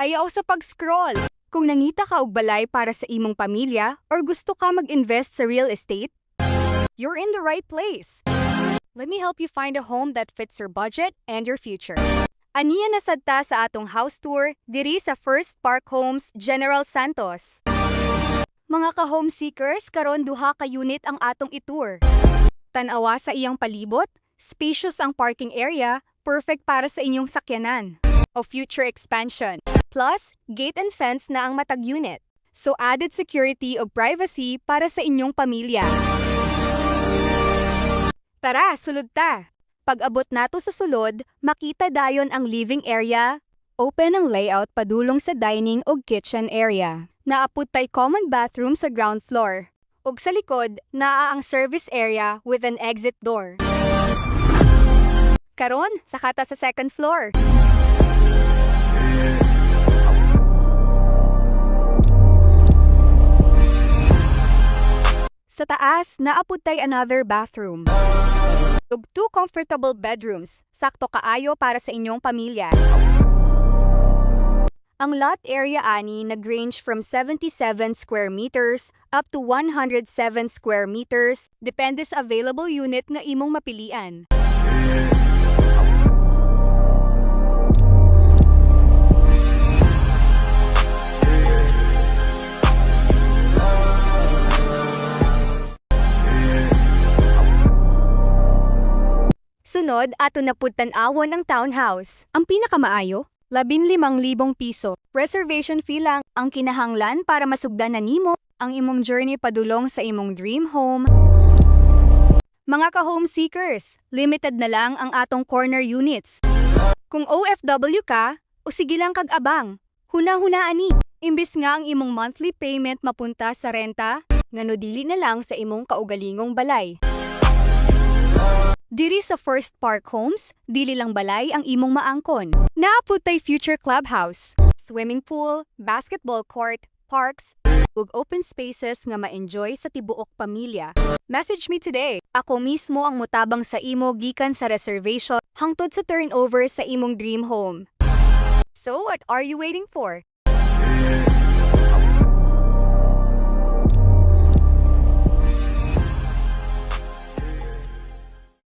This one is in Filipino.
Ayaw sa pag-scroll. Kung nangita ka og balay para sa imong pamilya or gusto ka mag-invest sa real estate, you're in the right place. Let me help you find a home that fits your budget and your future. Aniya na sadta sa atong house tour diri sa First Park Homes, General Santos. Mga ka-home seekers, karon duha ka unit ang atong itour. Tanawa sa iyang palibot, spacious ang parking area, perfect para sa inyong sakyanan o future expansion. Plus, gate and fence na ang matag unit. So added security o privacy para sa inyong pamilya. Tara, sulod ta! Pag-abot nato sa sulod, makita dayon ang living area. Open ang layout padulong sa dining o kitchen area. Naapod tay common bathroom sa ground floor. Ug sa likod, naa ang service area with an exit door. Karon, sakata sa second floor. Sa taas, naapod tay another bathroom. Ug 2 comfortable bedrooms, sakto kaayo para sa inyong pamilya. Ang lot area ani nag-range from 77 square meters up to 107 square meters, depende sa available unit nga imong mapilian. Sunod, ato na pud tan-awon ang townhouse. Ang pinakamaayo, 15,000 piso. Reservation fee lang ang kinahanglan para masugdan na nimo ang imong journey padulong sa imong dream home. Mga ka-home seekers, limited na lang ang atong corner units. Kung OFW ka, o sige lang kag-abang. Huna-hunaan ni. Imbis nga ang imong monthly payment mapunta sa renta, ngano dili na lang sa imong kaugalingong balay. Diri sa First Park Homes, dili lang balay ang imong maangkon. Naapod tay future clubhouse, swimming pool, basketball court, parks, ug open spaces nga ma-enjoy sa tibuok pamilya. Message me today. Ako mismo ang mutabang sa imo gikan sa reservation hangtod sa turnover sa imong dream home. So what are you waiting for?